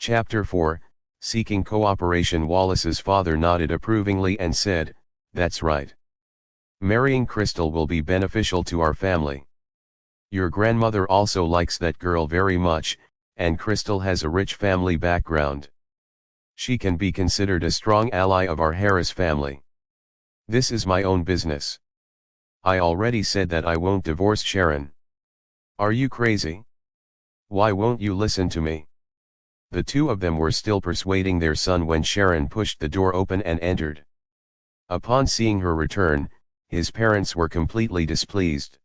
Chapter 4, Seeking Cooperation. Wallace's father nodded approvingly and said, "That's right. Marrying Crystal will be beneficial to our family. Your grandmother also likes that girl very much, and Crystal has a rich family background. She can be considered a strong ally of our Heiress family. This is my own business. I already said that I won't divorce Sharon. Are you crazy? Why won't you listen to me?" The two of them were still persuading their son when Sharon pushed the door open and entered. Upon seeing her return, his parents were completely displeased.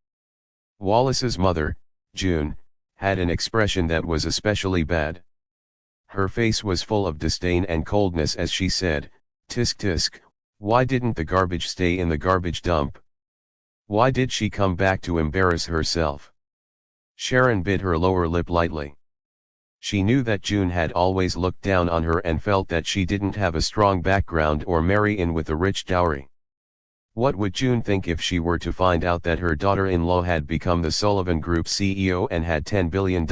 Wallace's mother, June, had an expression that was especially bad. Her face was full of disdain and coldness as she said, "Tisk tisk, why didn't the garbage stay in the garbage dump? Why did she come back to embarrass herself?" Sharon bit her lower lip lightly. She knew that June had always looked down on her and felt that she didn't have a strong background or marry in with a rich dowry. What would June think if she were to find out that her daughter-in-law had become the Sullivan Group CEO and had $10 billion?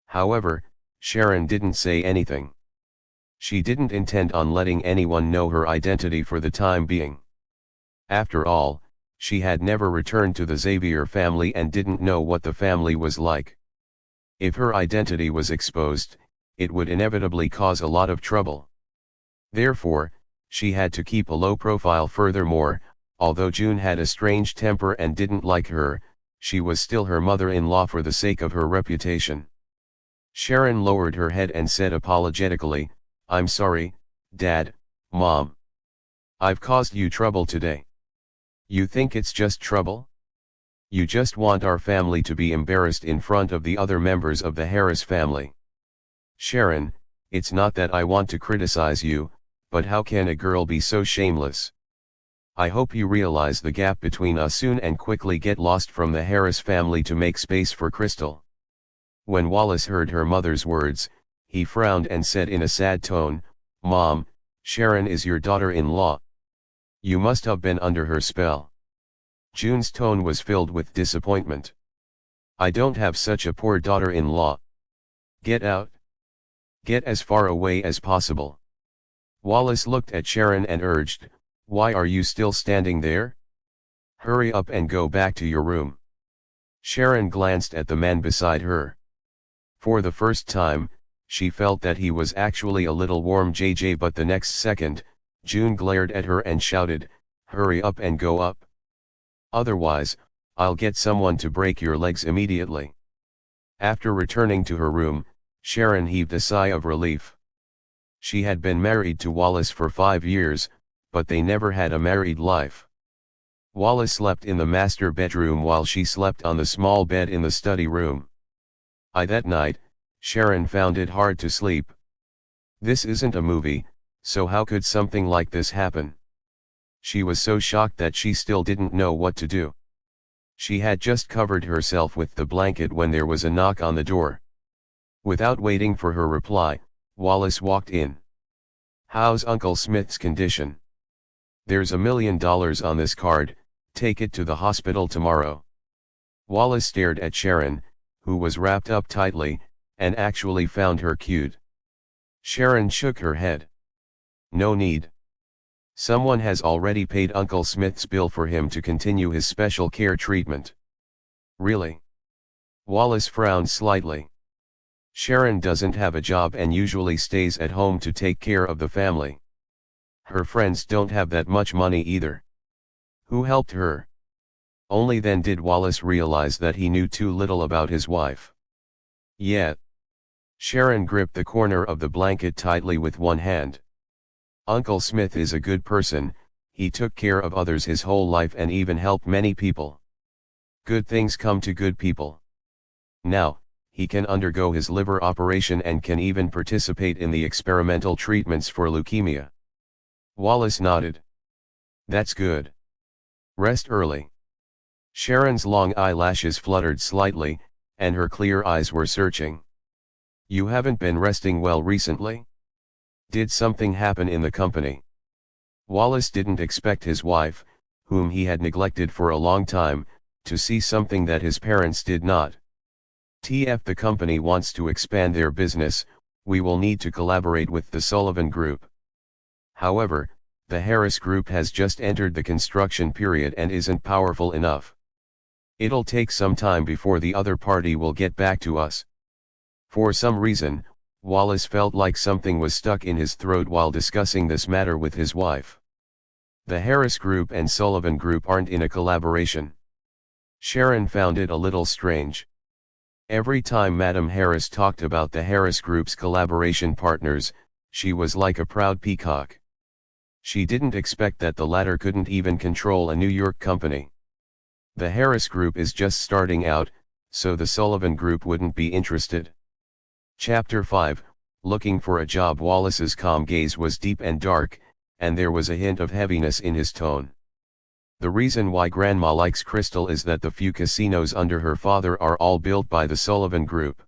However, Sharon didn't say anything. She didn't intend on letting anyone know her identity for the time being. After all, she had never returned to the Xavier family and didn't know what the family was like. If her identity was exposed, it would inevitably cause a lot of trouble. Therefore, she had to keep a low profile. Furthermore, although June had a strange temper and didn't like her, she was still her mother-in-law for the sake of her reputation. Sharon lowered her head and said apologetically, "I'm sorry, Dad, Mom. I've caused you trouble today. You think it's just trouble? You just want our family to be embarrassed in front of the other members of the Heiress family." "Sharon, it's not that I want to criticize you, but how can a girl be so shameless? I hope you realize the gap between us soon and quickly get lost from the Heiress family to make space for Crystal." When Wallace heard her mother's words, he frowned and said in a sad tone, "Mom, Sharon is your daughter-in-law. You must have been under her spell." June's tone was filled with disappointment. "I don't have such a poor daughter-in-law. Get out. Get as far away as possible." Wallace looked at Sharon and urged, "Why are you still standing there? Hurry up and go back to your room." Sharon glanced at the man beside her. For the first time, she felt that he was actually a little warm. But the next second, June glared at her and shouted, "Hurry up and go up. Otherwise, I'll get someone to break your legs immediately." After returning to her room, Sharon heaved a sigh of relief. She had been married to Wallace for 5 years, but they never had a married life. Wallace slept in the master bedroom while she slept on the small bed in the study room. That night, Sharon found it hard to sleep. This isn't a movie, so how could something like this happen? She was so shocked that she still didn't know what to do. She had just covered herself with the blanket when there was a knock on the door. Without waiting for her reply, Wallace walked in. "How's Uncle Smith's condition?" "There's $1 million on this card, take it to the hospital tomorrow." Wallace stared at Sharon, who was wrapped up tightly, and actually found her cute. Sharon shook her head. "No need. Someone has already paid Uncle Smith's bill for him to continue his special care treatment." "Really?" Wallace frowned slightly. "Sharon doesn't have a job and usually stays at home to take care of the family. Her friends don't have that much money either. Who helped her?" Only then did Wallace realize that he knew too little about his wife. "Yet." Sharon gripped the corner of the blanket tightly with one hand. "Uncle Smith is a good person, he took care of others his whole life and even helped many people. Good things come to good people. Now, he can undergo his liver operation and can even participate in the experimental treatments for leukemia." Wallace nodded. "That's good. Rest early." Sharon's long eyelashes fluttered slightly, and her clear eyes were searching. "You haven't been resting well recently? Did something happen in the company?" Wallace didn't expect his wife, whom he had neglected for a long time, to see something that his parents did not. The company wants to expand their business, we will need to collaborate with the Sullivan Group. However, the Heiress Group has just entered the construction period and isn't powerful enough. It'll take some time before the other party will get back to us." For some reason, Wallace felt like something was stuck in his throat while discussing this matter with his wife. The Heiress Group and Sullivan Group aren't in a collaboration. Sharon found it a little strange. Every time Madame Heiress talked about the Heiress Group's collaboration partners, she was like a proud peacock. She didn't expect that the latter couldn't even control a New York company. The Heiress Group is just starting out, so the Sullivan Group wouldn't be interested. Chapter 5, Looking for a Job. Wallace's calm gaze was deep and dark, and there was a hint of heaviness in his tone. The reason why Grandma likes Crystal is that the few casinos under her father are all built by the Sullivan Group.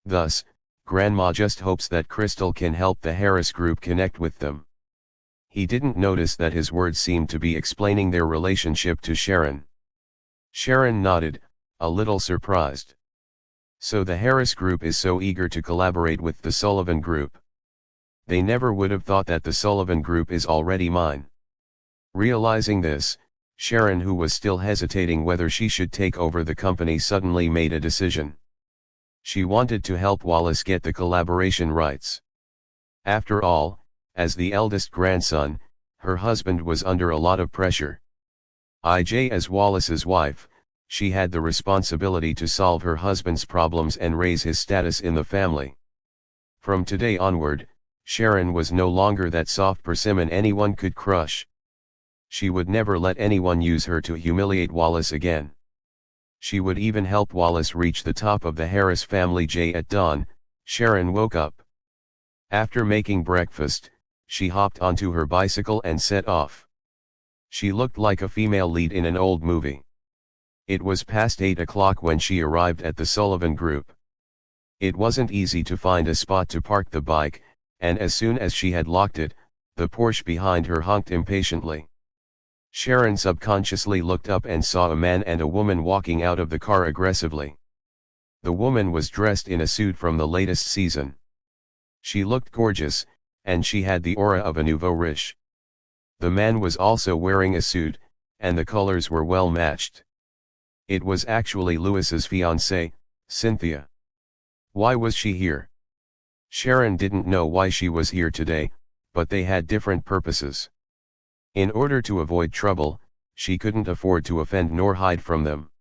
Thus, Grandma just hopes that Crystal can help the Heiress Group connect with them. He didn't notice that his words seemed to be explaining their relationship to Sharon. Sharon nodded, a little surprised. So the Heiress Group is so eager to collaborate with the Sullivan Group. They never would have thought that the Sullivan Group is already mine. Realizing this, Sharon, who was still hesitating whether she should take over the company, suddenly made a decision. She wanted to help Wallace get the collaboration rights. After all, as the eldest grandson, her husband was under a lot of pressure. As Wallace's wife, she had the responsibility to solve her husband's problems and raise his status in the family. From today onward, Sharon was no longer that soft persimmon anyone could crush. She would never let anyone use her to humiliate Wallace again. She would even help Wallace reach the top of the Heiress family. At dawn, Sharon woke up. After making breakfast, she hopped onto her bicycle and set off. She looked like a female lead in an old movie. It was past 8 o'clock when she arrived at the Sullivan Group. It wasn't easy to find a spot to park the bike, and as soon as she had locked it, the Porsche behind her honked impatiently. Sharon subconsciously looked up and saw a man and a woman walking out of the car aggressively. The woman was dressed in a suit from the latest season. She looked gorgeous, and she had the aura of a nouveau riche. The man was also wearing a suit, and the colors were well matched. It was actually Louis's fiancée, Cynthia. Why was she here? Sharon didn't know why she was here today, but they had different purposes. In order to avoid trouble, she couldn't afford to offend nor hide from them.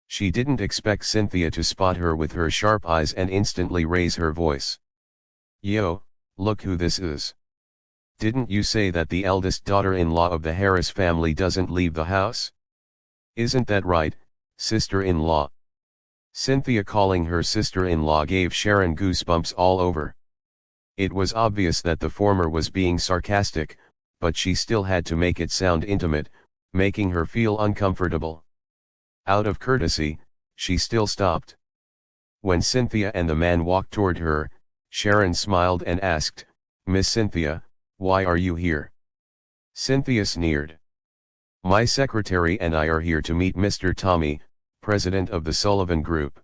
She didn't expect Cynthia to spot her with her sharp eyes and instantly raise her voice. "Yo, look who this is. Didn't you say that the eldest daughter-in-law of the Heiress family doesn't leave the house? Isn't that right, sister-in-law?" Cynthia calling her sister-in-law gave Sharon goosebumps all over. It was obvious that the former was being sarcastic, but she still had to make it sound intimate, making her feel uncomfortable. Out of courtesy, she still stopped. When Cynthia and the man walked toward her, Sharon smiled and asked, "Miss Cynthia, why are you here?" Cynthia sneered. "My secretary and I are here to meet Mr. Tommy, president of the Sullivan Group.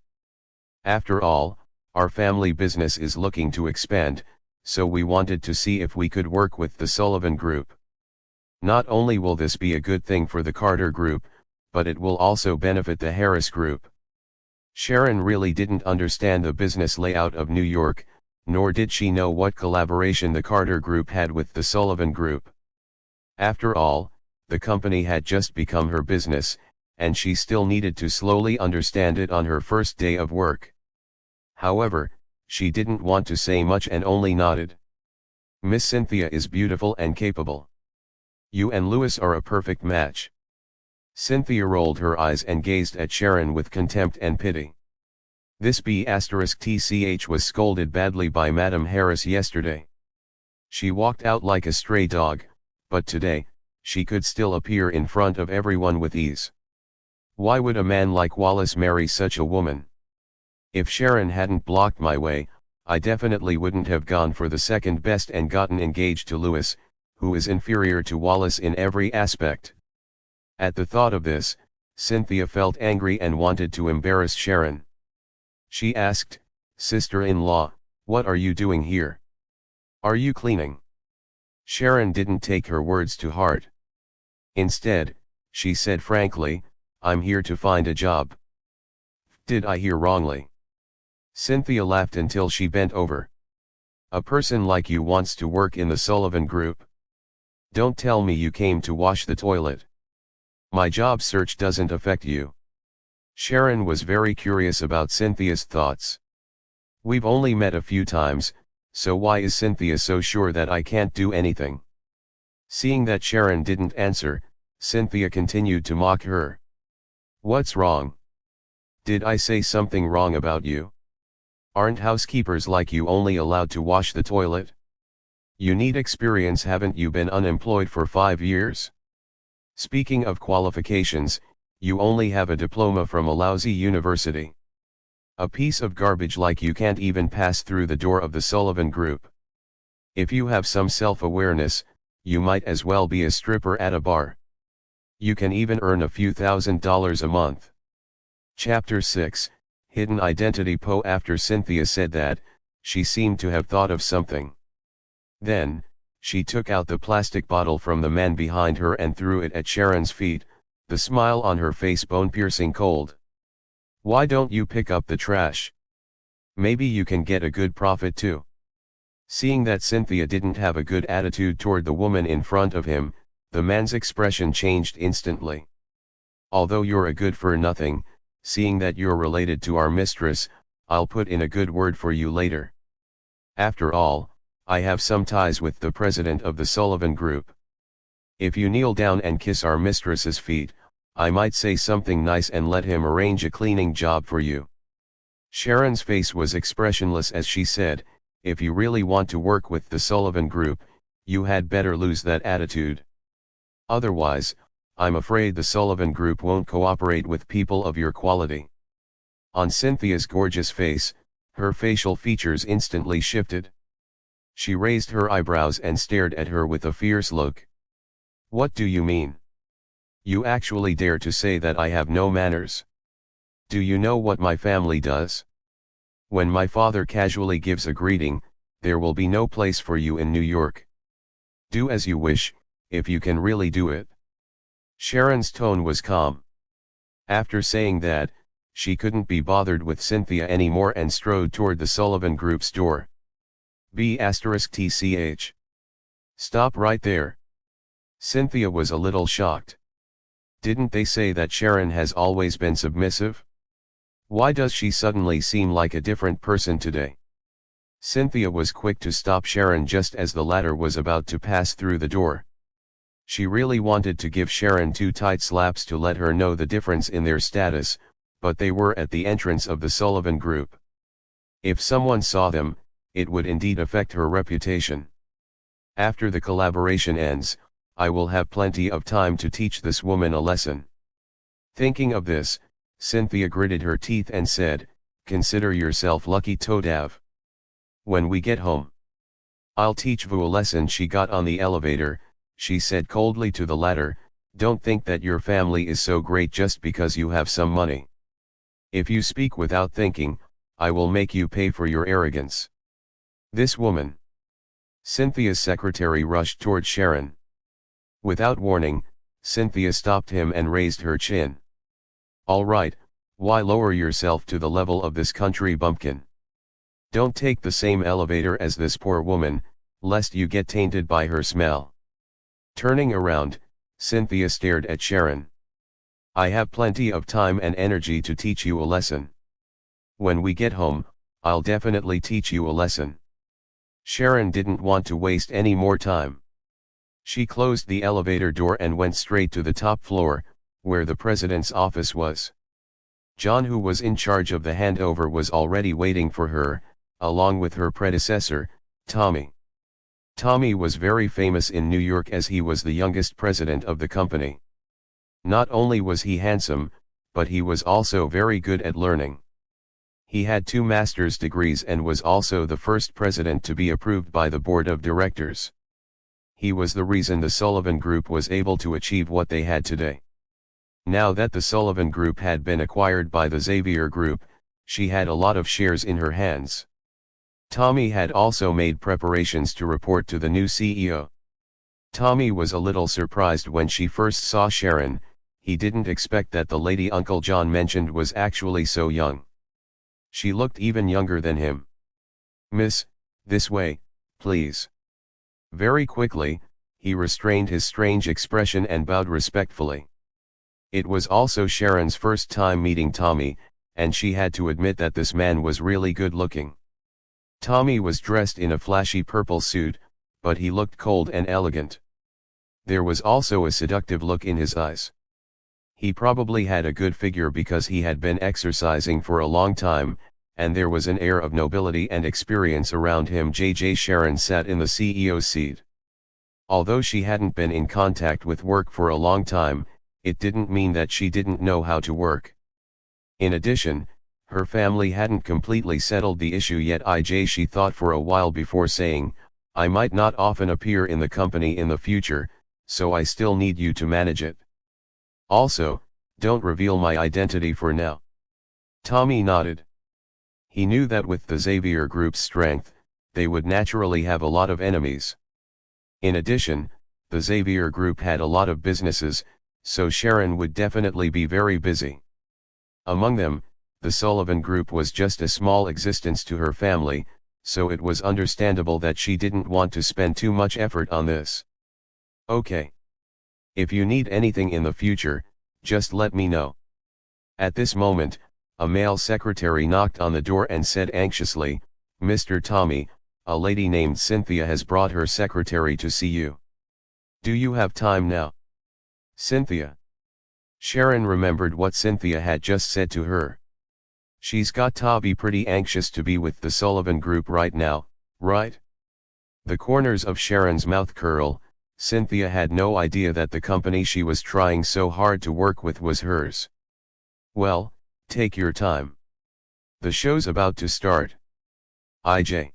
After all, our family business is looking to expand, so we wanted to see if we could work with the Sullivan Group. Not only will this be a good thing for the Carter Group, but it will also benefit the Heiress Group." Sharon really didn't understand the business layout of New York, nor did she know what collaboration the Carter Group had with the Sullivan Group. After all, the company had just become her business, and she still needed to slowly understand it on her first day of work. However, she didn't want to say much and only nodded. "Miss Cynthia is beautiful and capable. You and Louis are a perfect match." Cynthia rolled her eyes and gazed at Sharon with contempt and pity. This B*TCH was scolded badly by Madame Heiress yesterday. She walked out like a stray dog, but today, she could still appear in front of everyone with ease. Why would a man like Wallace marry such a woman? If Sharon hadn't blocked my way, I definitely wouldn't have gone for the second best and gotten engaged to Louis, who is inferior to Wallace in every aspect. At the thought of this, Cynthia felt angry and wanted to embarrass Sharon. She asked, "Sister-in-law, What are you doing here? Are you cleaning? Sharon didn't take her words to heart. Instead, she said frankly, I'm here to find a job. Did I hear wrongly? Cynthia laughed until she bent over. A person like you wants to work in the Sullivan Group? Don't tell me you came to wash the toilet. My job search doesn't affect you. Sharon was very curious about Cynthia's thoughts. We've only met a few times, so why is Cynthia so sure that I can't do anything? Seeing that Sharon didn't answer, Cynthia continued to mock her. What's wrong? Did I say something wrong about you? Aren't housekeepers like you only allowed to wash the toilet? You need experience, haven't you been unemployed for 5 years? Speaking of qualifications, you only have a diploma from a lousy university. A piece of garbage like you can't even pass through the door of the Sullivan Group. If you have some self-awareness, you might as well be a stripper at a bar. You can even earn a few $1,000s a month. Chapter 6, Hidden Identity. After Cynthia said that, she seemed to have thought of something. Then, she took out the plastic bottle from the man behind her and threw it at Sharon's feet, the smile on her face bone-piercing cold. Why don't you pick up the trash? Maybe you can get a good profit too. Seeing that Cynthia didn't have a good attitude toward the woman in front of him, the man's expression changed instantly. Although you're a good-for-nothing, seeing that you're related to our mistress, I'll put in a good word for you later. After all, I have some ties with the president of the Sullivan Group. If you kneel down and kiss our mistress's feet, I might say something nice and let him arrange a cleaning job for you. Sharon's face was expressionless as she said, if you really want to work with the Sullivan Group, you had better lose that attitude. Otherwise, I'm afraid the Sullivan Group won't cooperate with people of your quality. On Cynthia's gorgeous face, her facial features instantly shifted. She raised her eyebrows and stared at her with a fierce look. What do you mean? You actually dare to say that I have no manners? Do you know what my family does? When my father casually gives a greeting, there will be no place for you in New York. Do as you wish, if you can really do it. Sharon's tone was calm. After saying that, she couldn't be bothered with Cynthia anymore and strode toward the Sullivan Group's door. B*TCH. Stop right there. Cynthia was a little shocked. Didn't they say that Sharon has always been submissive? Why does she suddenly seem like a different person today? Cynthia was quick to stop Sharon just as the latter was about to pass through the door. She really wanted to give Sharon 2 tight slaps to let her know the difference in their status, but they were at the entrance of the Sullivan Group. If someone saw them, it would indeed affect her reputation. After the collaboration ends, I will have plenty of time to teach this woman a lesson. Thinking of this, Cynthia gritted her teeth and said, consider yourself lucky, Todav. When we get home, I'll teach Vu a lesson. She got on the elevator. She said coldly to the latter, don't think that your family is so great just because you have some money. If you speak without thinking, I will make you pay for your arrogance. This woman. Cynthia's secretary rushed toward Sharon. Without warning, Cynthia stopped him and raised her chin. All right, why lower yourself to the level of this country bumpkin? Don't take the same elevator as this poor woman, lest you get tainted by her smell. Turning around, Cynthia stared at Sharon. I have plenty of time and energy to teach you a lesson. When we get home, I'll definitely teach you a lesson. Sharon didn't want to waste any more time. She closed the elevator door and went straight to the top floor, where the president's office was. John, who was in charge of the handover, was already waiting for her, along with her predecessor, Tommy. Tommy was very famous in New York as he was the youngest president of the company. Not only was he handsome, but he was also very good at learning. He had 2 master's degrees and was also the first president to be approved by the board of directors. He was the reason the Sullivan Group was able to achieve what they had today. Now that the Sullivan Group had been acquired by the Xavier Group, she had a lot of shares in her hands. Tommy had also made preparations to report to the new CEO. Tommy was a little surprised when she first saw Sharon. He didn't expect that the lady Uncle John mentioned was actually so young. She looked even younger than him. "Miss, this way, please." Very quickly, he restrained his strange expression and bowed respectfully. It was also Sharon's first time meeting Tommy, and she had to admit that this man was really good looking. Tommy was dressed in a flashy purple suit, but he looked cold and elegant. There was also a seductive look in his eyes. He probably had a good figure because he had been exercising for a long time, and there was an air of nobility and experience around him. Sharon sat in the CEO's seat. Although she hadn't been in contact with work for a long time, it didn't mean that she didn't know how to work. In addition, her family hadn't completely settled the issue yet. She thought for a while before saying, "I might not often appear in the company in the future, so I still need you to manage it. Also, don't reveal my identity for now." Tommy nodded. He knew that with the Xavier Group's strength, they would naturally have a lot of enemies. In addition, the Xavier Group had a lot of businesses, so Sharon would definitely be very busy. Among them, the Sullivan Group was just a small existence to her family, so it was understandable that she didn't want to spend too much effort on this. "Okay. If you need anything in the future, just let me know." At this moment, a male secretary knocked on the door and said anxiously, "Mr. Tommy, a lady named Cynthia has brought her secretary to see you. Do you have time now?" Cynthia. Sharon remembered what Cynthia had just said to her. She's got to be pretty anxious to be with the Sullivan Group right now, right? The corners of Sharon's mouth curl. Cynthia had no idea that the company she was trying so hard to work with was hers. "Well, take your time. The show's about to start. IJ.